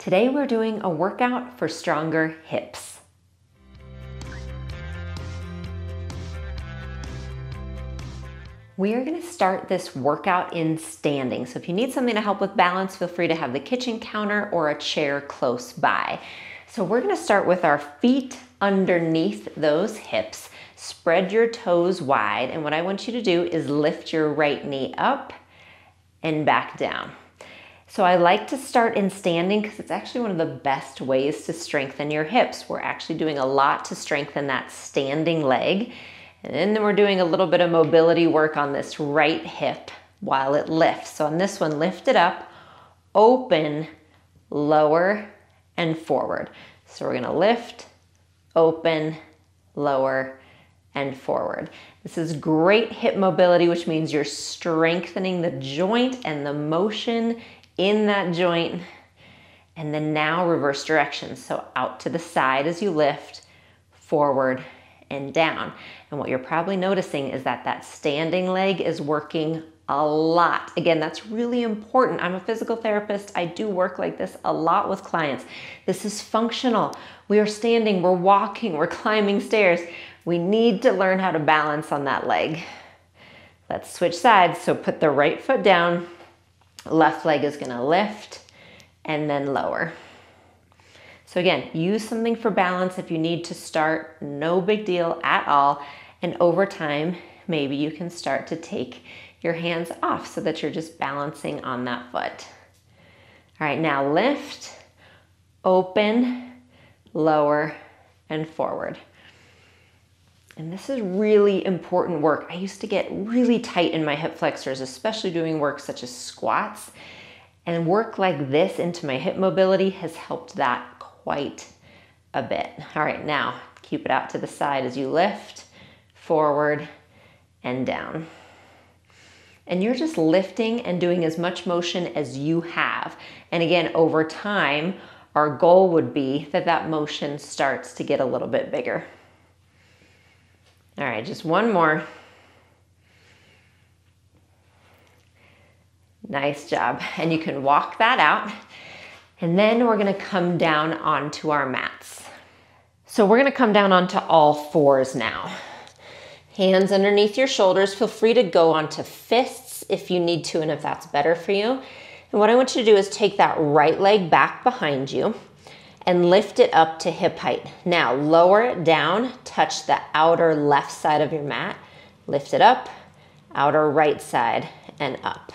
Today we're doing a workout for stronger hips. We are going to start this workout in standing. So if you need something to help with balance, feel free to have the kitchen counter or a chair close by. So we're going to start with our feet underneath those hips. Spread your toes wide, and what I want you to do is lift your right knee up and back down. So I like to start in standing because it's actually one of the best ways to strengthen your hips. We're actually doing a lot to strengthen that standing leg. And then we're doing a little bit of mobility work on this right hip while it lifts. So on this one, lift it up, open, lower, and forward. So we're gonna lift, open, lower, and forward. This is great hip mobility, which means you're strengthening the joint and the motion in that joint. And then now reverse direction. So out to the side as you lift, forward and down. And what you're probably noticing is that that standing leg is working a lot. Again, that's really important. I'm a physical therapist. I do work like this a lot with clients. This is functional. We are standing, we're walking, we're climbing stairs. We need to learn how to balance on that leg. Let's switch sides. So put the right foot down. Left leg is gonna lift and then lower. So again, use something for balance if you need to start, no big deal at all. And over time, maybe you can start to take your hands off so that you're just balancing on that foot. All right, now lift, open, lower, and forward. And this is really important work. I used to get really tight in my hip flexors, especially doing work such as squats. And work like this into my hip mobility has helped that quite a bit. All right, now keep it out to the side as you lift, forward, and down. And you're just lifting and doing as much motion as you have. And again, over time, our goal would be that that motion starts to get a little bit bigger. All right, just one more. Nice job. And you can walk that out. And then we're gonna come down onto our mats. So we're gonna come down onto all fours now. Hands underneath your shoulders. Feel free to go onto fists if you need to and if that's better for you. And what I want you to do is take that right leg back behind you and lift it up to hip height. Now lower it down, touch the outer left side of your mat, lift it up, outer right side and up.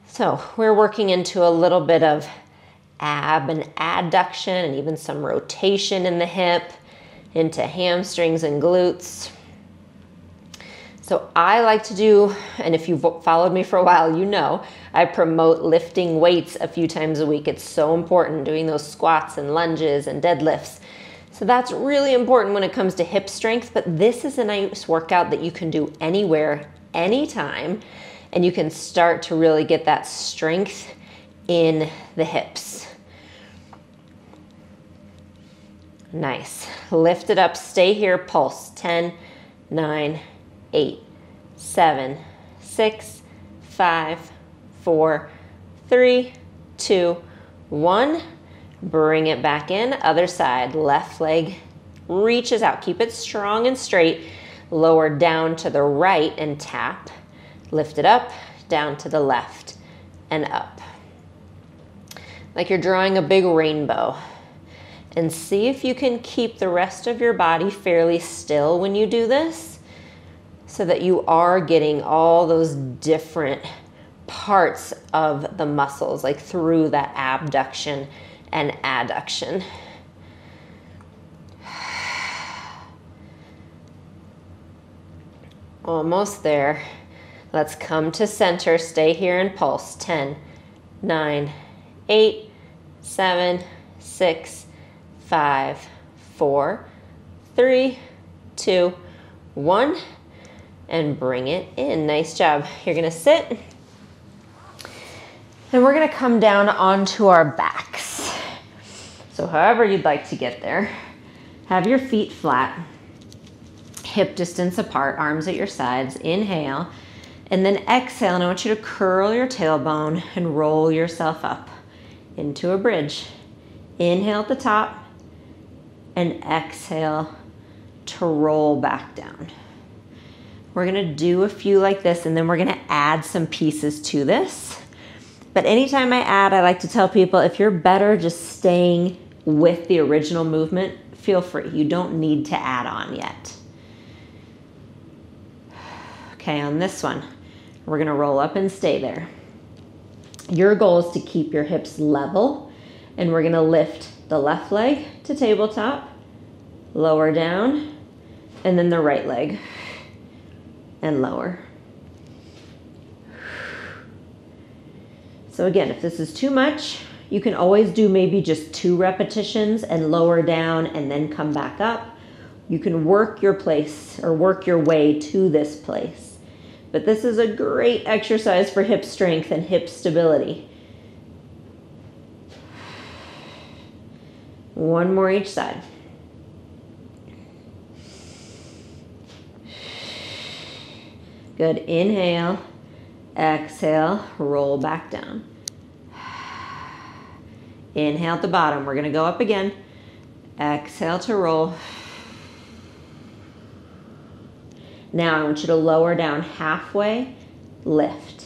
So we're working into a little bit of ab and adduction and even some rotation in the hip, into hamstrings and glutes. So I like to do, and if you've followed me for a while, you know, I promote lifting weights a few times a week. It's so important, doing those squats and lunges and deadlifts. So that's really important when it comes to hip strength, but this is a nice workout that you can do anywhere, anytime, and you can start to really get that strength in the hips. Nice. Lift it up, stay here, pulse. 10, 9, 8, 7, 6, 5, 4, 3, 2, 1. Bring it back in, other side. Left leg reaches out. Keep it strong and straight. Lower down to the right and tap. Lift it up, down to the left and up. Like you're drawing a big rainbow. And see if you can keep the rest of your body fairly still when you do this, so that you are getting all those different parts of the muscles, like through that abduction and adduction. Almost there. Let's come to center. Stay here and pulse. 10, 9, 8, 7, 6, 5, 4, 3, 2, 1. And bring it in. Nice job. You're gonna sit. And we're gonna come down onto our backs. So however you'd like to get there, have your feet flat, hip distance apart, arms at your sides. Inhale, and then exhale, and I want you to curl your tailbone and roll yourself up. into a bridge. Inhale at the top and exhale to roll back down. We're gonna do a few like this, and then we're gonna add some pieces to this. But anytime I add, I like to tell people, if you're better just staying with the original movement, feel free. You don't need to add on yet. Okay, on this one, we're gonna roll up and stay there. Your goal is to keep your hips level, and we're gonna lift the left leg to tabletop, lower down, and then the right leg, and lower. So again, if this is too much, you can always do maybe just 2 repetitions and lower down and then come back up. You can work your place or work your way to this place. But this is a great exercise for hip strength and hip stability. One more each side. Good. Inhale, exhale, roll back down. Inhale at the bottom. We're going to go up again. Exhale to roll. Now I want you to lower down halfway, lift.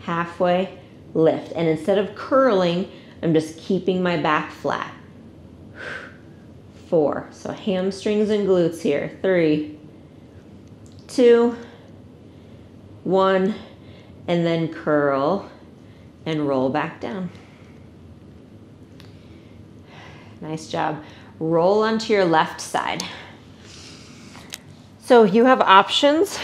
Halfway, lift. And instead of curling, I'm just keeping my back flat. 4. So hamstrings and glutes here. 3, 2, 1, and then curl and roll back down. Nice job. Roll onto your left side. So you have options.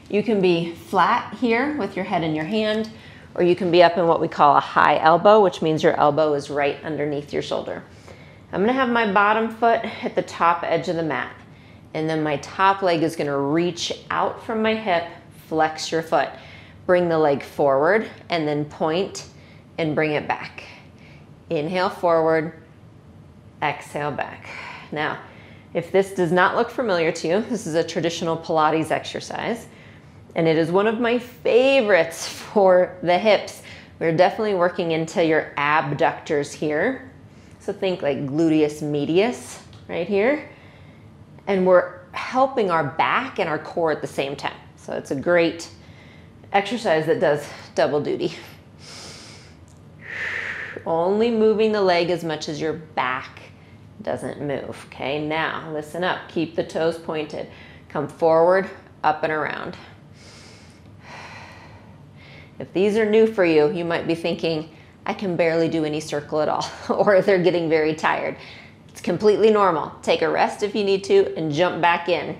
You can be flat here with your head in your hand, or you can be up in what we call a high elbow, which means your elbow is right underneath your shoulder. I'm gonna have my bottom foot at the top edge of the mat, and then my top leg is gonna reach out from my hip. Flex your foot. Bring the leg forward and then point and bring it back. Inhale forward, exhale back. Now, if this does not look familiar to you, this is a traditional Pilates exercise, and it is one of my favorites for the hips. We're definitely working into your abductors here. So think like gluteus medius right here. And we're helping our back and our core at the same time. So it's a great exercise that does double duty. Only moving the leg as much as your back doesn't move. Okay, now listen up. Keep the toes pointed. Come forward, up and around. If these are new for you, you might be thinking, I can barely do any circle at all, or they're getting very tired. It's completely normal. Take a rest if you need to and jump back in.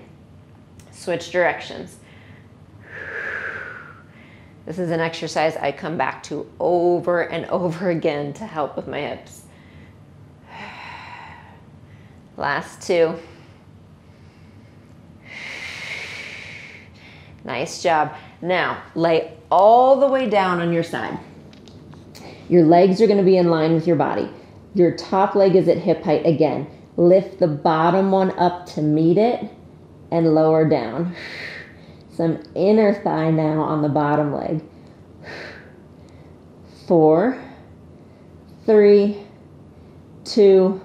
Switch directions. This is an exercise I come back to over and over again to help with my hips. Last 2. Nice job. Now, lay all the way down on your side. Your legs are going to be in line with your body. Your top leg is at hip height again. Lift the bottom one up to meet it and lower down. Some inner thigh now on the bottom leg. 4, 3, 2,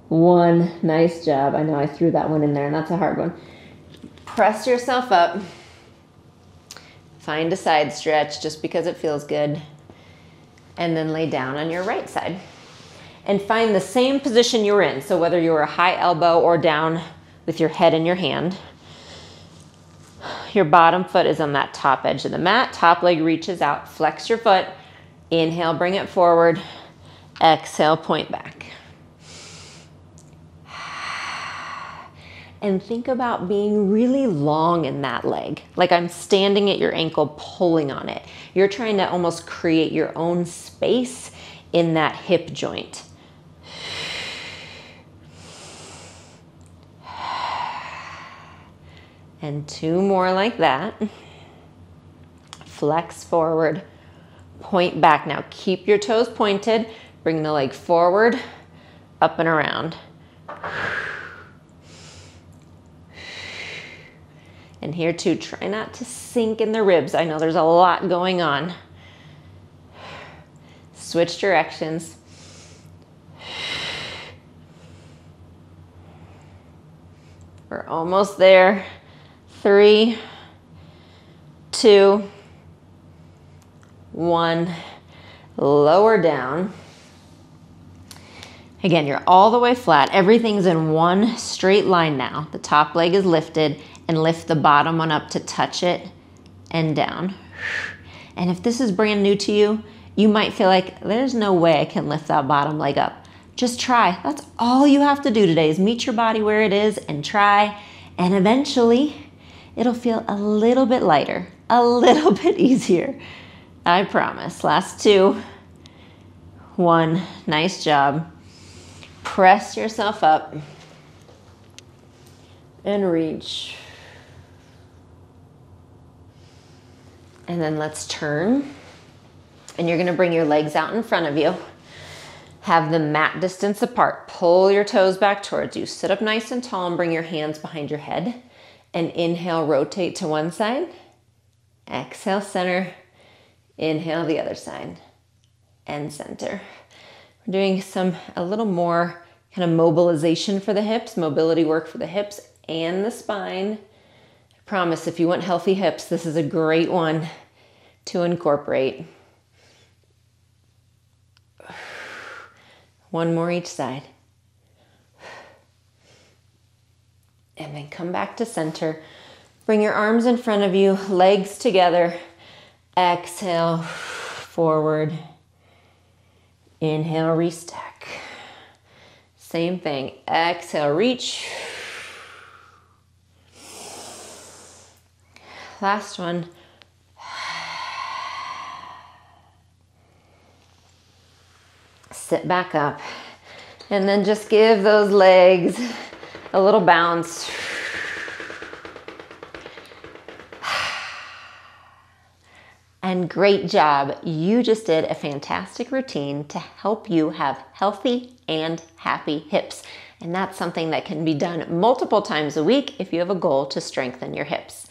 1. Nice job. I know I threw that one in there, and that's a hard one. Press yourself up. Find a side stretch just because it feels good. And then lay down on your right side. And find the same position you were in. So whether you were a high elbow or down with your head in your hand, your bottom foot is on that top edge of the mat. Top leg reaches out. Flex your foot. Inhale, bring it forward. Exhale, point back. And think about being really long in that leg. Like I'm standing at your ankle, pulling on it. You're trying to almost create your own space in that hip joint. And 2 more like that. Flex forward, point back. Now keep your toes pointed. Bring the leg forward, up and around. And here too, try not to sink in the ribs. I know there's a lot going on. Switch directions. We're almost there. 3, 2, 1. Lower down. Again, you're all the way flat. Everything's in one straight line now. The top leg is lifted, and lift the bottom one up to touch it and down. And if this is brand new to you, you might feel like there's no way I can lift that bottom leg up. Just try. That's all you have to do today is meet your body where it is and try. And eventually it'll feel a little bit lighter, a little bit easier. I promise. Last 2, 1. Nice job. Press yourself up and reach. And then let's turn. And you're gonna bring your legs out in front of you. Have them mat distance apart. Pull your toes back towards you. Sit up nice and tall and bring your hands behind your head. And inhale, rotate to one side. Exhale, center. Inhale, the other side. And center. We're doing a little more kind of mobilization for the hips, mobility work for the hips and the spine. I promise if you want healthy hips, this is a great one to incorporate. One more each side. And then come back to center. Bring your arms in front of you, legs together. Exhale, forward. Inhale, restack. Same thing. Exhale, reach. Last one. Sit back up. And then just give those legs a little bounce. And great job. You just did a fantastic routine to help you have healthy and happy hips. And that's something that can be done multiple times a week if you have a goal to strengthen your hips.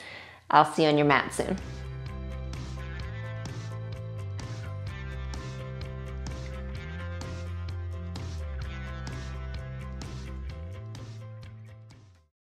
I'll see you on your mat soon.